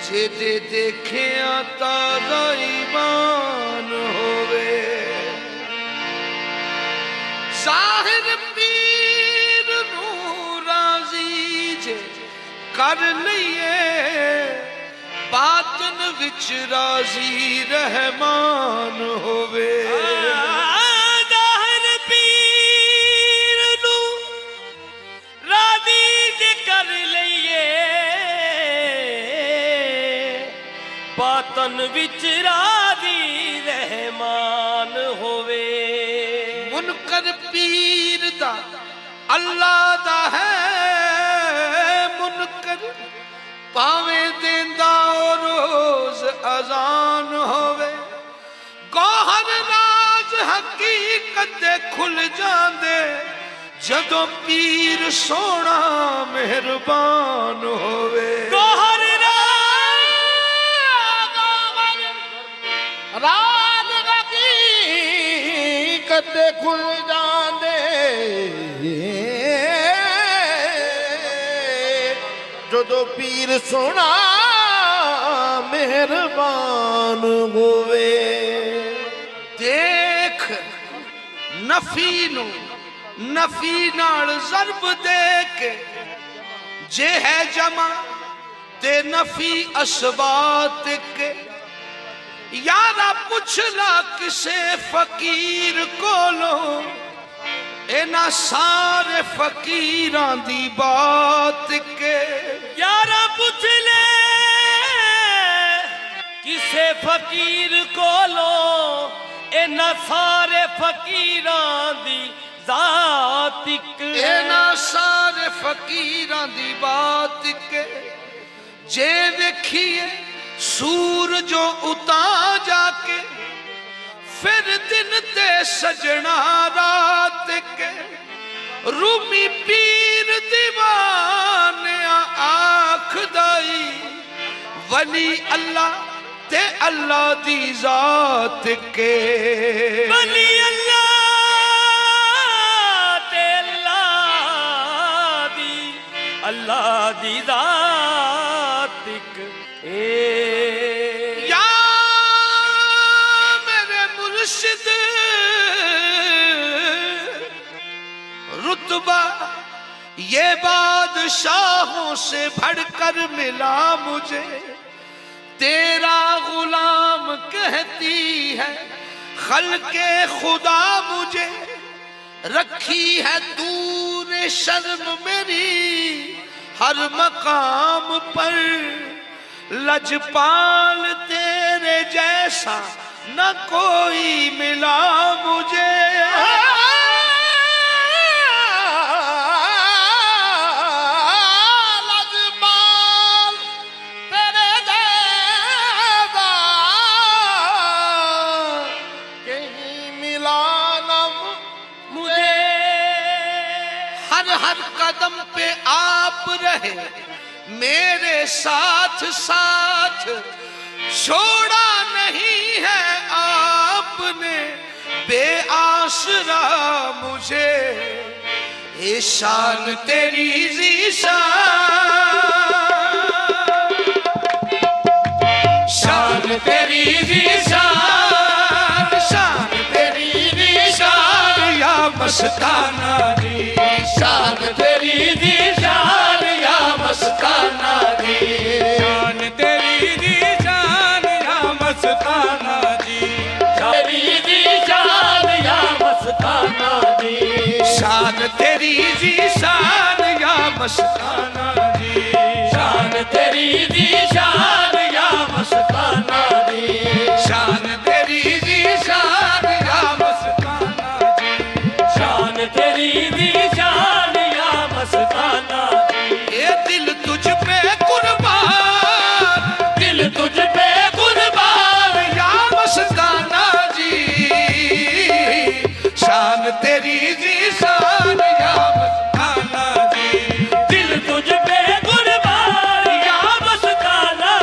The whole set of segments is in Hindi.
जेदे देखे तारा ईमान होवे। साहिर पीर नू राजी जे कर लईए, बातन विच राजी रहमान होवे। साहिर पीर नू राजी जे कर लईए, बातन विच राजी रहमान होवे। मुनकर पीर दा अल्लाह दा है, मुनकर पावे देंदा रोज अजान होवे। गौहर राज हकीकत खुल जांदे, जदों पीर सोना मेहरबान होवे। गौहर राज हकीकत खुल जांदे, जदों पीर सोना मेहरबान होवे। देख नफी नू नफी नाल ज़रब दे के, जे है जमा ते नफी असबात के। यारा पुछला किसे फकीर कोलो, इना सारे फकीरां दी बात के। यारा पुछ ले किसे फकीर कोलो, इना सारे फकीरां दी जात के। इना सारे फकीरां दी बात के। जे देखिए सूरजो उता जाके, फिर दिन ते सजना रात के। रूमी पीर दीवाने आख दाई, वली अल्लाह ते अल्लाह दी जात के। वली अल्लाह ते अल्लाह दी जात के। मुर्शिद रुतबा ये बादशाहों से बढ़कर मिला मुझे, तेरा गुलाम कहती है खल्के खुदा मुझे। रखी है तूने शर्म मेरी हर मकाम पर, लजपाल तेरे जैसा न कोई मिला मुझे। लजपाल तेरे जैसा कहीं मिला न मुझे। हर हर कदम पे आप रहे मेरे साथ साथ, छोड़ा नहीं है आपने बेआसरा मुझे। ए शान तेरी ज़ीशान, शान तेरी ज़ीशान, शान तेरी ज़ीशान या मस्ताना दी। शान तेरी ज़ीशान या मस्ताना दी। शान तेरी दी शान या मस्ताना दी। तेरी दी जान या मस्ताना दी। शान तेरी ज़ीशान या मस्ताना दी। शान तेरी दी जान या मस्ताना दी। शान तेरी ज़ीशान या मस्ताना दी। शान तेरी दी जान या मस्ताना दी। ये दिल तुझ पे कुर्बान, दिल तुझ पे कुर्बान या मस्ताना जी। शान तेरी ज़ीशान या मस्ताना जी। दिल तुझ पे कुर्बान या मस्ताना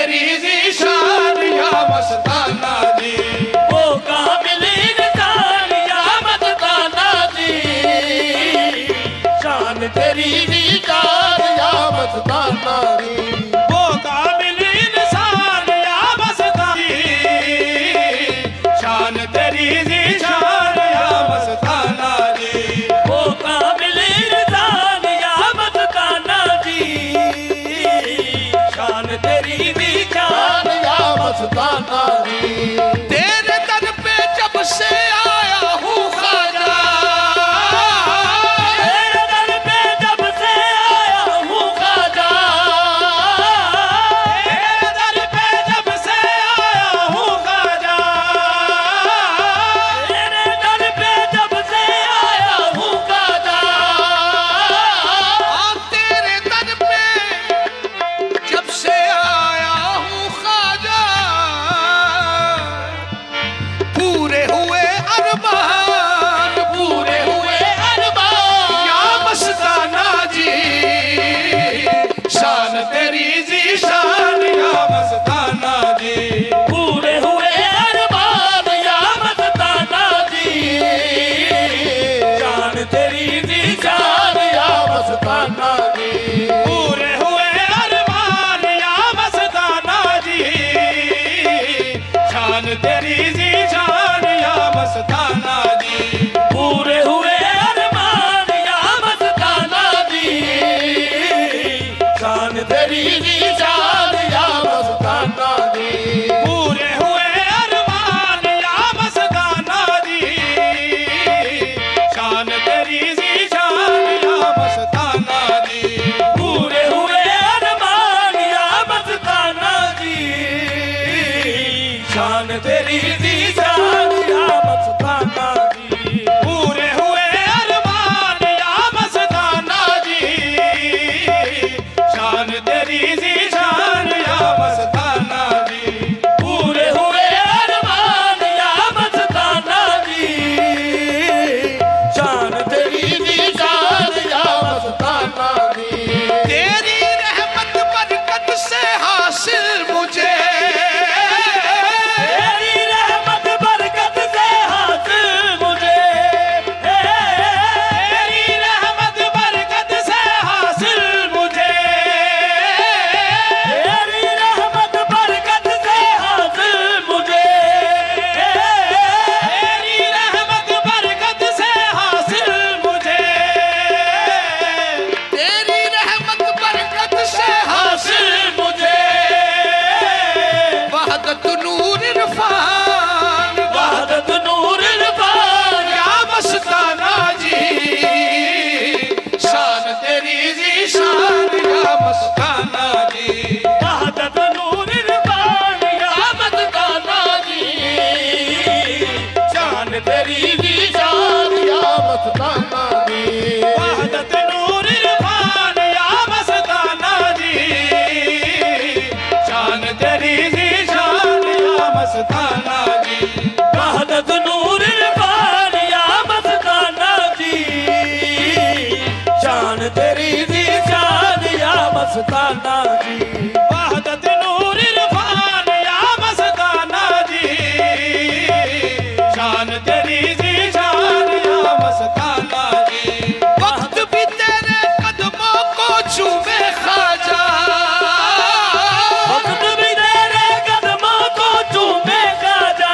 तेरी ज़ीशान या मस्ताना जी। वो काबिल इंसान या मस्ताना जी, शान तेरी ज़ीशान या मस्ताना जी। वो काबिल इंसान या मस्ताना जी, शान तेरी ज़ीशान या मस्ताना जी। वो काबिल इंसान या मस्ताना जी, शान तेरी ज़ीशान या मस्ताना जी। तेरे दर पे जब से आया हूँ ख्वाजा, तेरे दर पे जब से आया हूँ ख्वाजा, तेरे दर पे जब से आया हूँ ख्वाजा, तेरे दर पे जब से आया हूँ ख्वाजा, तेरे दर पे जब से आया हूँ ख्वाजा, पूरे हुए अरमान, पूरे हुए अरमान या मस्ताना जी, शान तेरी ज़ीशान या मस्ताना जी। पूरे हुए अरमान या मस्ताना जी, शान तेरी ज़ीशान या मस्ताना जी। पूरे हुए अरमान या मस्ताना जी, शान तेरी ज़ीशान या मस्ताना जी। पूरे हुए अरमान या मस्ताना जी, शान तेरी ज़ीशान या मस्ताना जी। पूरे हुए अरमान या मस्ताना जी, शान तेरी ज़ीशान या मस्ताना जी। पूरे हुए अरमान या मस्ताना जी, शान तेरी ज़ीशान या मस्ताना जी। पूरे हुए अरमान या मस्ताना जी, शान तेरी ज़ीशान या मस्ताना जी। पूरे हुए अरमान या मस्ताना जी, शान तेरी ज़ीशान या मस्ताना जी। तेरी रहमत बरकत से हासिल मुझे, तेरी रहमत बरकत से हासिल मुझे, तेरी रहमत बरकत से हासिल मुझे, तेरी रहमत बरकत से हासिल मुझे, तेरी रहमत बरकत से हासिल मुझे, तेरी रहमत बरकत से हासिल मुझे। वहदत नूर इरफान, वहदत नूर इरफान या मस्ताना जी, शान तेरी ज़ीशान या मस्ताना जी। वहदत नूर इरफान या मस्ताना जी, शान तेरी ज़ीशान या मस्ताना जी। वहदत नूर इरफान या मस्ताना जी, शान तेरी ज़ीशान या मस्ताना जी। वहदत नूर इरफान या मस्ताना जी, शान तेरी ज़ीशान या मस्ताना जी। वहदत नूर इरफान या मस्ताना जी, शान तेरी ज़ीशान या मस्ताना जी। वक्त भी तेरे कदमों को चूमे ख्वाजा, वक्त भी तेरे कदमों को चूमे ख्वाजा,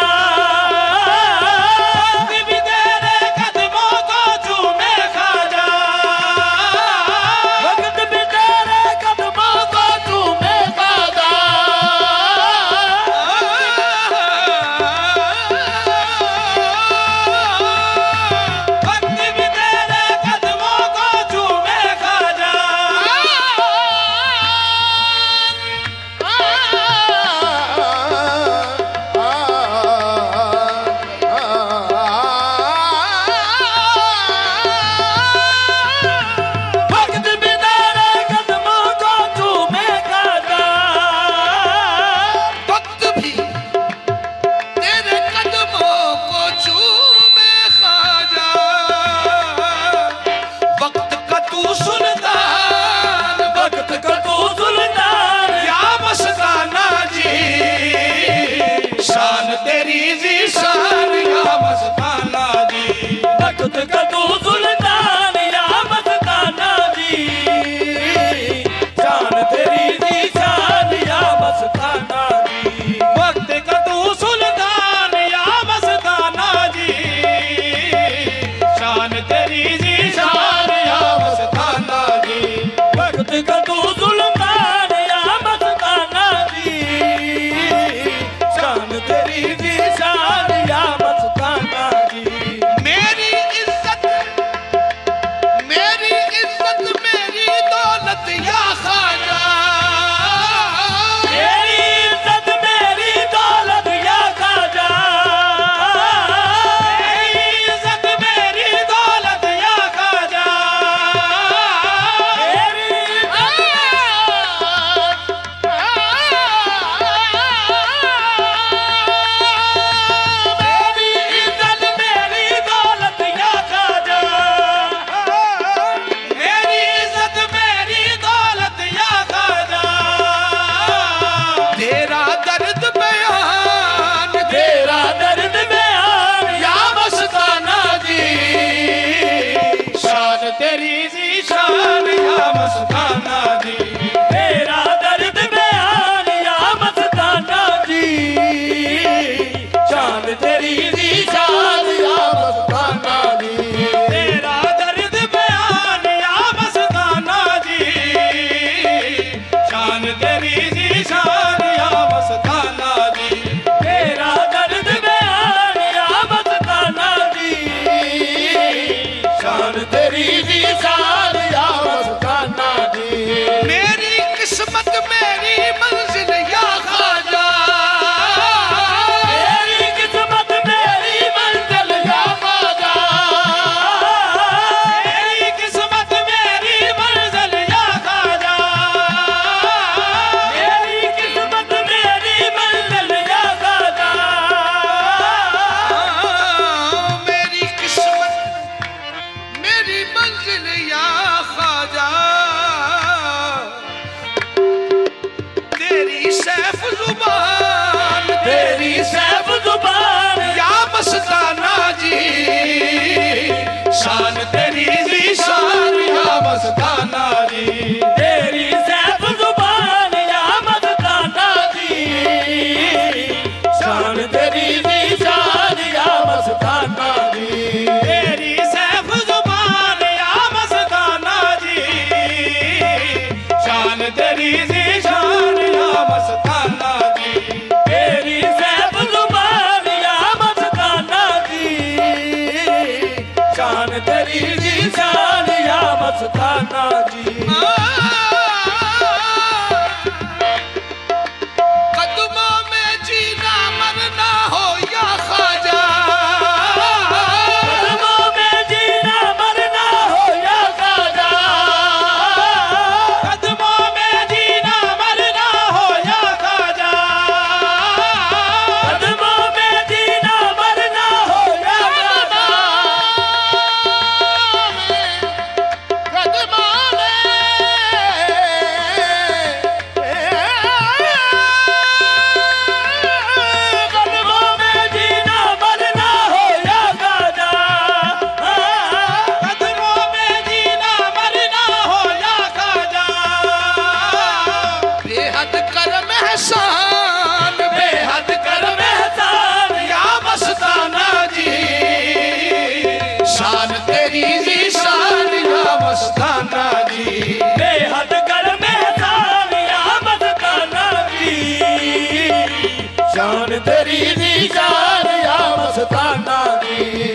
वक्त भी तेरे कदमों को चूमे ख्वाजा, वक्त भी तेरे कदमों को वक्त का तू सुल्तान या मस्ताना जी, शान तेरी दी शान या मस्ताना जी, वक्त का तू सुल्तान या मस्ताना जी, शान तेरी जी शान या मस्ताना जी, वक्त का तू सुल्तान या मस्ताना जी, शान तेरी दी शान या मस्ताना जी। मेरी इज्जत मेरी दौलत या ख्वाजा, मेरी इज्जत मेरी दौलत या खाजा, मेरी इज्जत मेरी दौलत या ख्वाजा, मेरी इज्जत मेरी दौलत या खाजा, मेरी इज्जत मेरी दौलत या ख्वाजा, तेरा दर्द बयान तेरा दर्द बयान या मस्ताना जी, शान तेरी जी शान या मस्ताना जी, तेरा दर्द बयान या मस्ताना जी, शान तेरी दी शान या मस्ताना जी, तेरा दर्द बयान या मस्ताना जी, शान तेरी जी शान या मस्ताना जी, तेरा दर्द बयान या मस्ताना जी, शान तेरी दी शान या मस्ताना जी, मेरी किस्मत मेरी मंजिल या ख्वाजा, मेरी किस्मत मेरी मंजिल या खाजा, मेरी किस्मत मेरी मंजिल या ख्वाजा, मेरी किस्मत मेरी मंजिल या खाजा, मेरी किस्मत मेरी मंजिल या ख्वाजा, तेरी सैफ जुबान तेरी सैफ जुबान या मस्ताना जी, शान तेरी जी शान या मस्ताना जी, तेरी सैफ जुबान या मस्ताना जी, शान तेरी दी शान या मस्ताना जी, तेरी सैफ जुबान या मस्ताना जी, शान तेरी जी शान या मस्ताना जी, तेरी सैफ जुबान या मस्ताना जी, शान तेरी दी शान या मस्ताना जी, कदमों में जीना मरना हो या ख्वाजा, कदमों में जीना मरना हो या खाजा, कदमों में जीना मरना हो या ख्वाजा, कदमों में जीना मरना हो या खाजा, कदमों में जीना मरना हो या खाजा, कदमों में जीना मरना हो या ख्वाजा, बेहद करम एहसान बेहद करम एहसान या मस्ताना जी, शान तेरी जी शान या मस्ताना जी, बेहद करम एहसान या मस्ताना जी, शान तेरी दी शान या मस्ताना जी,